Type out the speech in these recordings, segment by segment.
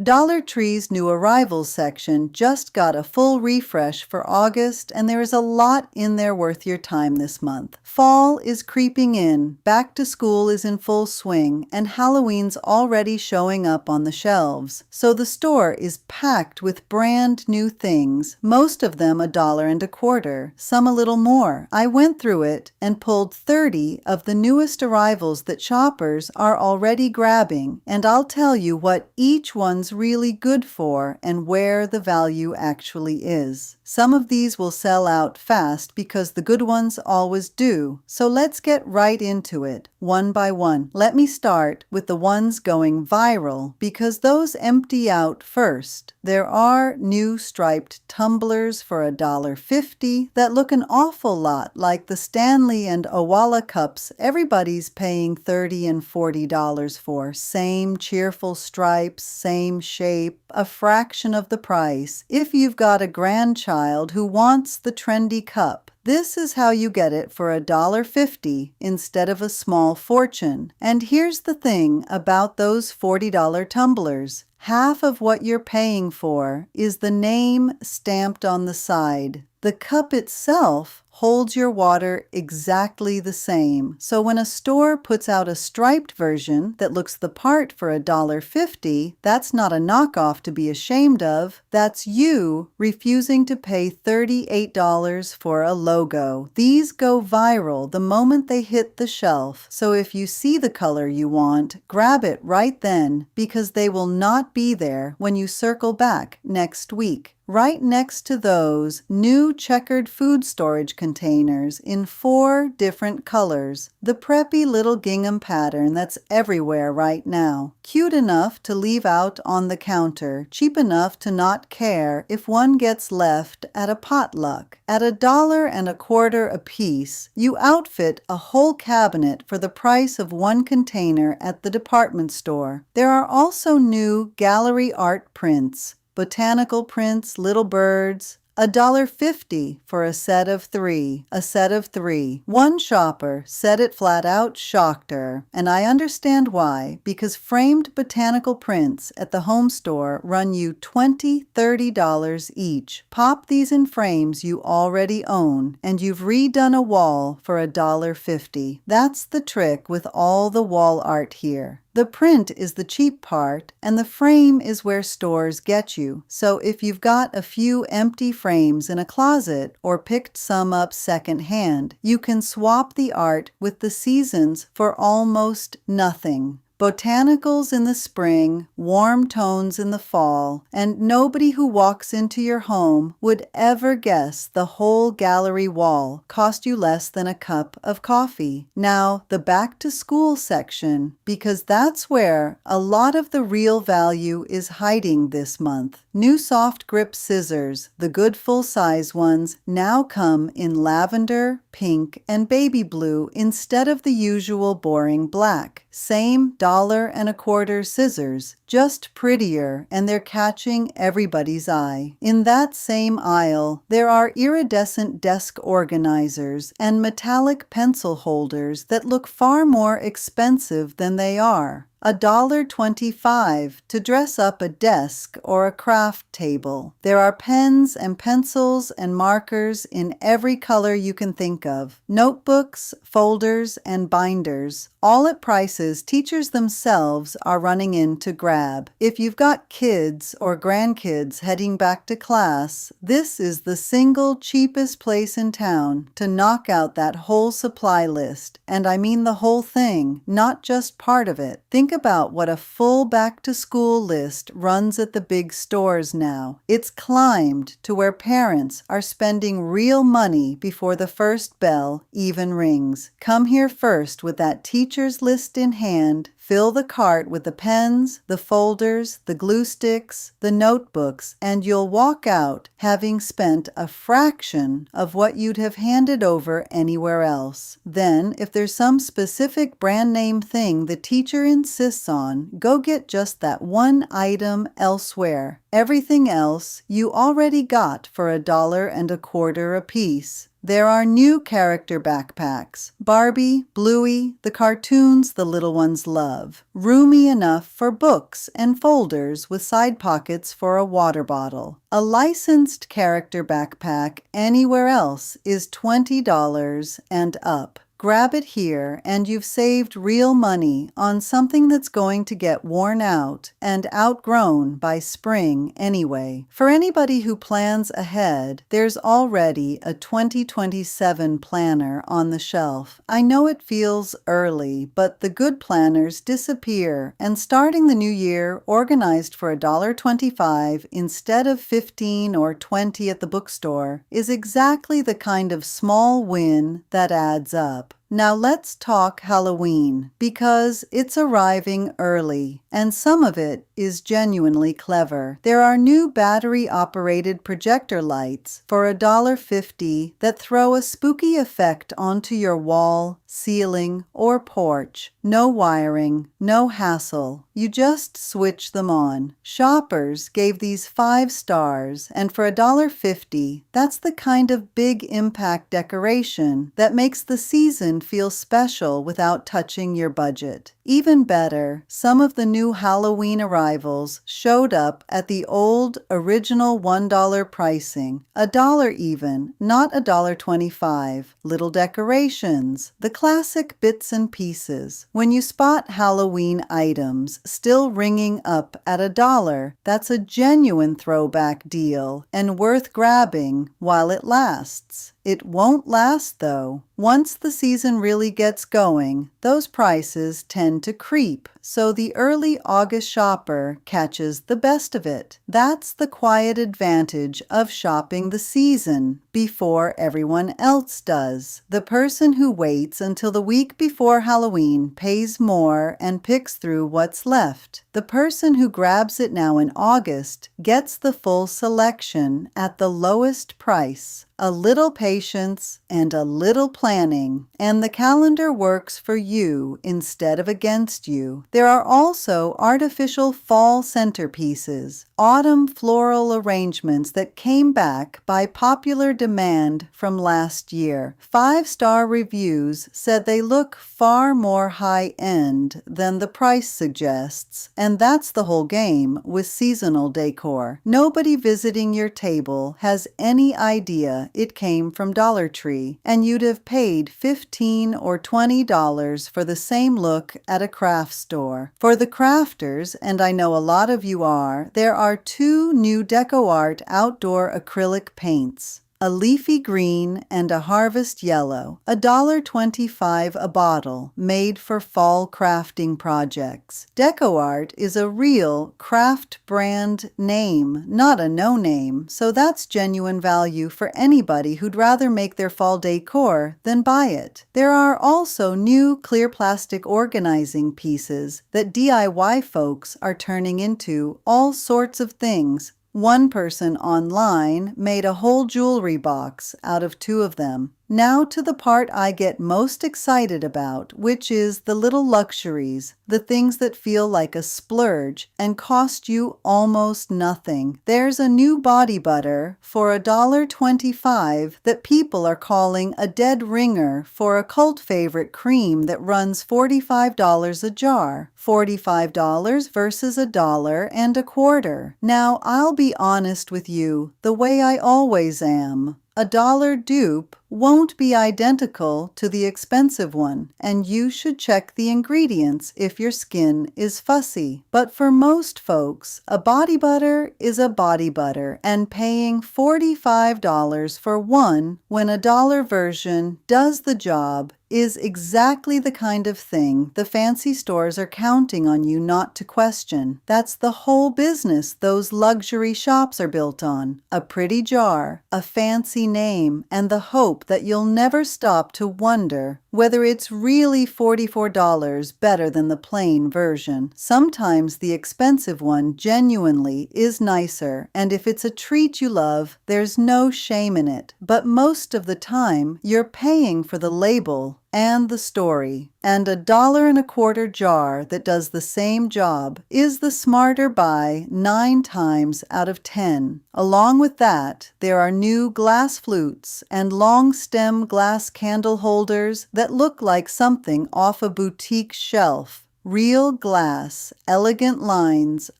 Dollar Tree's new arrivals section just got a full refresh for August, and there is a lot in there worth your time this month. Fall is creeping in, back to school is in full swing, and Halloween's already showing up on the shelves. So the store is packed with brand new things, most of them $1.25, some a little more. I went through it and pulled 30 of the newest arrivals that shoppers are already grabbing, and I'll tell you what each one's really good for and where the value actually is. Some of these will sell out fast because the good ones always do. So let's get right into it, one by one. Let me start with the ones going viral because those empty out first. There are new striped tumblers for $1.50 that look an awful lot like the Stanley and Owala cups everybody's paying $30 and $40 for. Same cheerful stripes, same shape, a fraction of the price. If you've got a grandchild who wants the trendy cup, this is how you get it for $1.50 instead of a small fortune. And here's the thing about those $40 tumblers. Half of what you're paying for is the name stamped on the side. The cup itself holds your water exactly the same. So when a store puts out a striped version that looks the part for $1.50, that's not a knockoff to be ashamed of. That's you refusing to pay $38 for a logo. These go viral the moment they hit the shelf. So if you see the color you want, grab it right then because they will not be there when you circle back next week. Right next to those, new checkered food storage containers in 4 different colors. The preppy little gingham pattern that's everywhere right now. Cute enough to leave out on the counter, cheap enough to not care if one gets left at a potluck. At $1.25 a piece, you outfit a whole cabinet for the price of one container at the department store. There are also new gallery art prints. Botanical prints, little birds, $1.50 for a set of 3. A set of 3. One shopper said it flat out shocked her, and I understand why, because framed botanical prints at the home store run you $20, $30 each. Pop these in frames you already own, and you've redone a wall for $1.50. That's the trick with all the wall art here. The print is the cheap part, and the frame is where stores get you. So if you've got a few empty frames in a closet or picked some up secondhand, you can swap the art with the seasons for almost nothing. Botanicals in the spring, warm tones in the fall, and nobody who walks into your home would ever guess the whole gallery wall cost you less than a cup of coffee. Now, the back to school section, because that's where a lot of the real value is hiding this month. New soft grip scissors, the good full-size ones, now come in lavender, pink, and baby blue instead of the usual boring black. Same $1.25 scissors, just prettier, and they're catching everybody's eye. In that same aisle, there are iridescent desk organizers and metallic pencil holders that look far more expensive than they are. $1.25 to dress up a desk or a craft table. There are pens and pencils and markers in every color you can think of. Notebooks, folders, and binders, all at prices teachers themselves are running in to grab. If you've got kids or grandkids heading back to class, this is the single cheapest place in town to knock out that whole supply list. And I mean the whole thing, not just part of it. Think about what a full back-to-school list runs at the big stores now. It's climbed to where parents are spending real money before the first bell even rings. Come here first with that teacher's list in hand. Fill the cart with the pens, the folders, the glue sticks, the notebooks, and you'll walk out having spent a fraction of what you'd have handed over anywhere else. Then, if there's some specific brand name thing the teacher insists on, go get just that one item elsewhere. Everything else you already got for $1.25 a piece. There are new character backpacks. Barbie, Bluey, the cartoons the little ones love. Roomy enough for books and folders with side pockets for a water bottle. A licensed character backpack anywhere else is $20 and up. Grab it here and you've saved real money on something that's going to get worn out and outgrown by spring anyway. For anybody who plans ahead, there's already a 2027 planner on the shelf. I know it feels early, but the good planners disappear, and starting the new year organized for $1.25 instead of $15 or $20 at the bookstore is exactly the kind of small win that adds up. Now let's talk Halloween, because it's arriving early, and some of it is genuinely clever. There are new battery-operated projector lights for $1.50 that throw a spooky effect onto your wall, ceiling, or porch. No wiring, no hassle. You just switch them on. Shoppers gave these 5 stars, and for $1.50, that's the kind of big impact decoration that makes the season feel special without touching your budget. Even better, some of the new Halloween arrivals showed up at the old original $1 pricing, $1 even, not $1.25. Little decorations, the classic bits and pieces. When you spot Halloween items still ringing up at $1, that's a genuine throwback deal and worth grabbing while it lasts. It won't last, though. Once the season really gets going, those prices tend to creep, so the early August shopper catches the best of it. That's the quiet advantage of shopping the season before everyone else does. The person who waits until the week before Halloween pays more and picks through what's left. The person who grabs it now in August gets the full selection at the lowest price. A little patience and a little planning, and the calendar works for you instead of against you. There are also artificial fall centerpieces, autumn floral arrangements that came back by popular demand from last year. 5-star reviews said they look far more high-end than the price suggests, and that's the whole game with seasonal decor. Nobody visiting your table has any idea it came from Dollar Tree, and you'd have paid $15 or $20 for the same look at a craft store. For the crafters, and I know a lot of you are, there are 2 new DecoArt outdoor acrylic paints. A leafy green and a harvest yellow, $1.25 a bottle, made for fall crafting projects. DecoArt is a real craft brand name, not a no-name, so that's genuine value for anybody who'd rather make their fall decor than buy it. There are also new clear plastic organizing pieces that DIY folks are turning into all sorts of things. One person online made a whole jewelry box out of 2 of them. Now to the part I get most excited about, which is the little luxuries, the things that feel like a splurge and cost you almost nothing. There's a new body butter for $1.25 that people are calling a dead ringer for a cult favorite cream that runs $45 a jar. $45 versus $1.25. Now, I'll be honest with you, the way I always am. $1 dupe won't be identical to the expensive one, and you should check the ingredients if your skin is fussy. But for most folks, a body butter is a body butter, and paying $45 for one when a $1 version does the job is exactly the kind of thing the fancy stores are counting on you not to question. That's the whole business those luxury shops are built on. A pretty jar, a fancy name, and the hope that you'll never stop to wonder whether it's really $44 better than the plain version. Sometimes the expensive one genuinely is nicer, and if it's a treat you love, there's no shame in it. But most of the time, you're paying for the label and the story. And $1.25 jar that does the same job is the smarter buy 9 times out of 10. Along with that, there are new glass flutes and long stem glass candle holders that look like something off a boutique shelf. Real glass, elegant lines,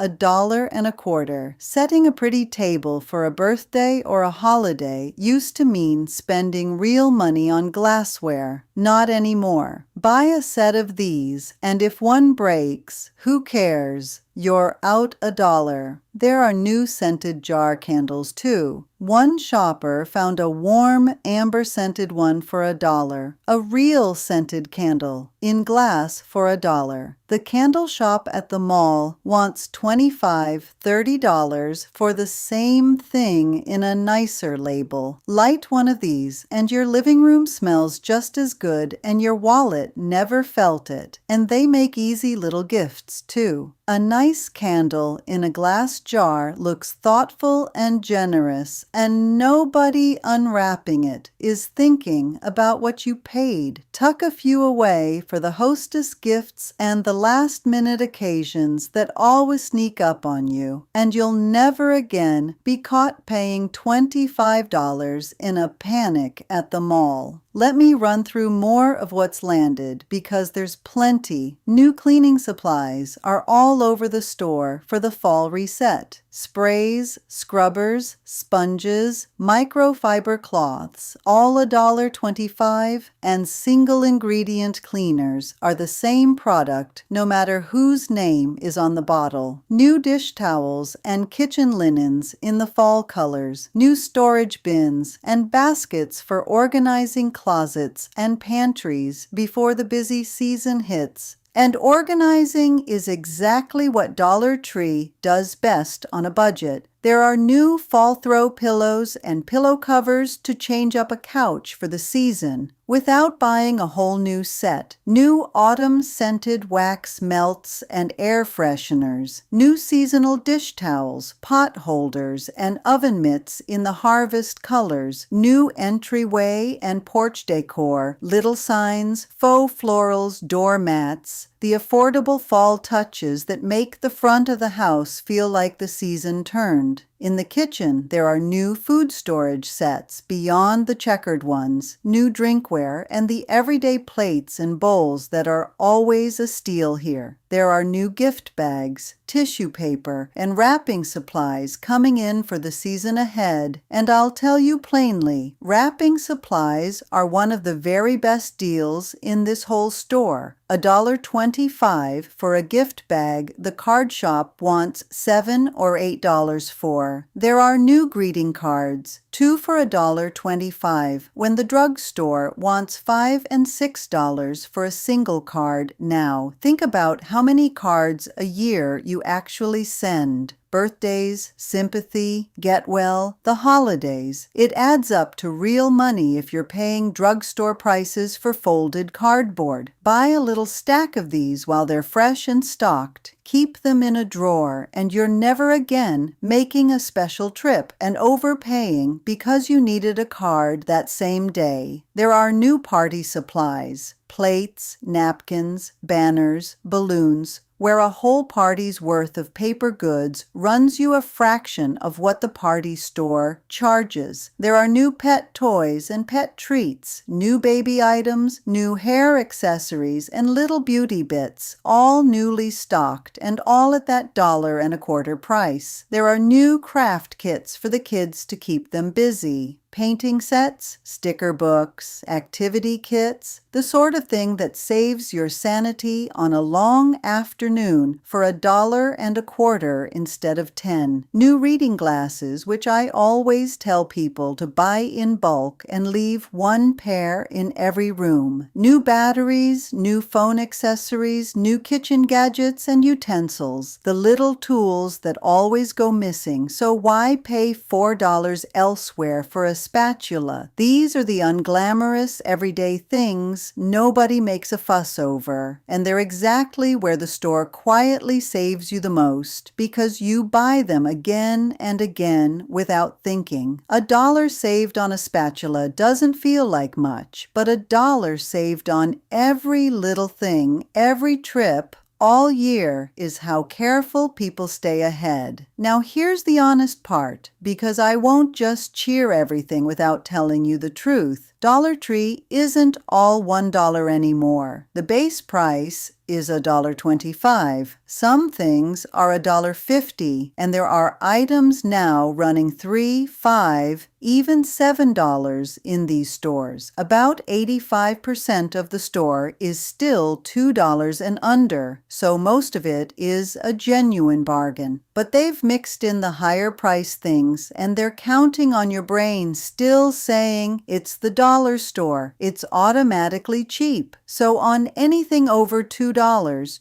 $1.25. Setting a pretty table for a birthday or a holiday used to mean spending real money on glassware. Not anymore. Buy a set of these, and if one breaks, who cares? You're out $1. There are new scented jar candles too. One shopper found a warm, amber-scented one for $1. A real scented candle, in glass for $1. The candle shop at the mall wants $25, $30 for the same thing in a nicer label. Light one of these, and your living room smells just as good, and your wallet never felt it. And they make easy little gifts too. A nice candle in a glass jar looks thoughtful and generous, and nobody unwrapping it is thinking about what you paid. Tuck a few away for the hostess gifts and the last-minute occasions that always sneak up on you, and you'll never again be caught paying $25 in a panic at the mall. Let me run through more of what's landed because there's plenty. New cleaning supplies are all over the store for the fall reset. Sprays, scrubbers, sponges, microfiber cloths, all $1.25, and single-ingredient cleaners are the same product no matter whose name is on the bottle. New dish towels and kitchen linens in the fall colors, new storage bins, and baskets for organizing closets and pantries before the busy season hits. And organizing is exactly what Dollar Tree does best on a budget. There are new fall throw pillows and pillow covers to change up a couch for the season without buying a whole new set. New autumn scented wax melts and air fresheners. New seasonal dish towels, pot holders, and oven mitts in the harvest colors. New entryway and porch decor, little signs, faux florals, doormats. The affordable fall touches that make the front of the house feel like the season turned. In the kitchen, there are new food storage sets beyond the checkered ones, new drinkware, and the everyday plates and bowls that are always a steal here. There are new gift bags, tissue paper, and wrapping supplies coming in for the season ahead, and I'll tell you plainly, wrapping supplies are one of the very best deals in this whole store. $1.25 for a gift bag the card shop wants $7 or $8 for. There are new greeting cards, 2 for $1.25, when the drugstore wants $5 and $6 for a single card now. Think about how many cards a year you actually send. Birthdays, sympathy, get well, the holidays. It adds up to real money if you're paying drugstore prices for folded cardboard. Buy a little stack of these while they're fresh and stocked. Keep them in a drawer, and you're never again making a special trip and overpaying because you needed a card that same day. There are new party supplies, plates, napkins, banners, balloons, where a whole party's worth of paper goods runs you a fraction of what the party store charges. There are new pet toys and pet treats, new baby items, new hair accessories, and little beauty bits, all newly stocked and all at that $1.25 price. There are new craft kits for the kids to keep them busy. Painting sets, sticker books, activity kits, the sort of thing that saves your sanity on a long afternoon for $1.25 instead of 10. New reading glasses, which I always tell people to buy in bulk and leave one pair in every room. New batteries, new phone accessories, new kitchen gadgets and utensils, the little tools that always go missing, so why pay $4 elsewhere for a spatula. These are the unglamorous, everyday things nobody makes a fuss over, and they're exactly where the store quietly saves you the most because you buy them again and again without thinking. $1 saved on a spatula doesn't feel like much, but $1 saved on every little thing, every trip, all year is how careful people stay ahead. Now here's the honest part, because I won't just cheer everything without telling you the truth. Dollar Tree isn't all $1 anymore. The base price is $1.25. Some things are $1.50, and there are items now running $3, $5, even $7 in these stores. About 85% of the store is still $2 and under, so most of it is a genuine bargain. But they've mixed in the higher price things, and they're counting on your brain still saying it's the dollar store. It's automatically cheap. So on anything over $2,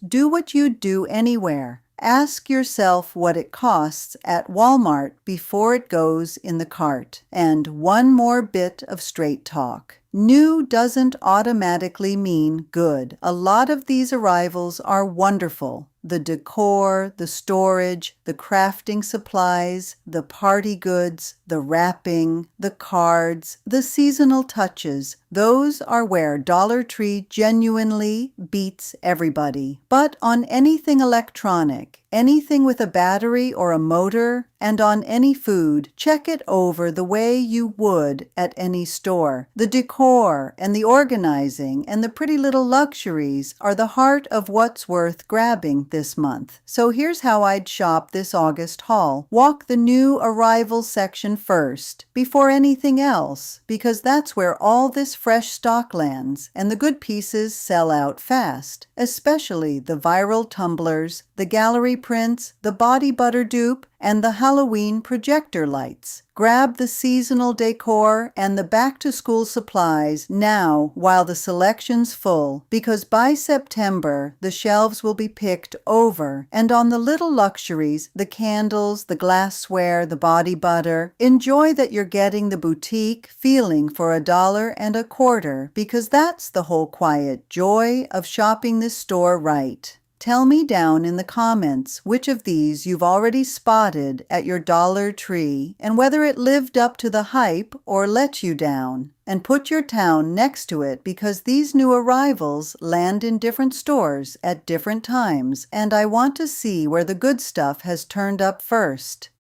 do what you'd do anywhere. Ask yourself what it costs at Walmart before it goes in the cart. And one more bit of straight talk. New doesn't automatically mean good. A lot of these arrivals are wonderful. The decor, the storage, the crafting supplies, the party goods, the wrapping, the cards, the seasonal touches. Those are where Dollar Tree genuinely beats everybody. But on anything electronic, anything with a battery or a motor, and on any food, check it over the way you would at any store. The decor and the organizing and the pretty little luxuries are the heart of what's worth grabbing this month. So here's how I'd shop this August haul. Walk the new arrivals section first, before anything else, because that's where all this fresh stock lands, and the good pieces sell out fast, especially the viral tumblers, the gallery prints, the body butter dupe, and the Halloween projector lights. Grab the seasonal decor and the back-to-school supplies now while the selection's full, because by September the shelves will be picked over, and on the little luxuries, the candles, the glassware, the body butter, enjoy that you're getting the boutique feeling for $1.25, because that's the whole quiet joy of shopping this store right. Tell me down in the comments which of these you've already spotted at your Dollar Tree and whether it lived up to the hype or let you down. And put your town next to it because these new arrivals land in different stores at different times, and I want to see where the good stuff has turned up first.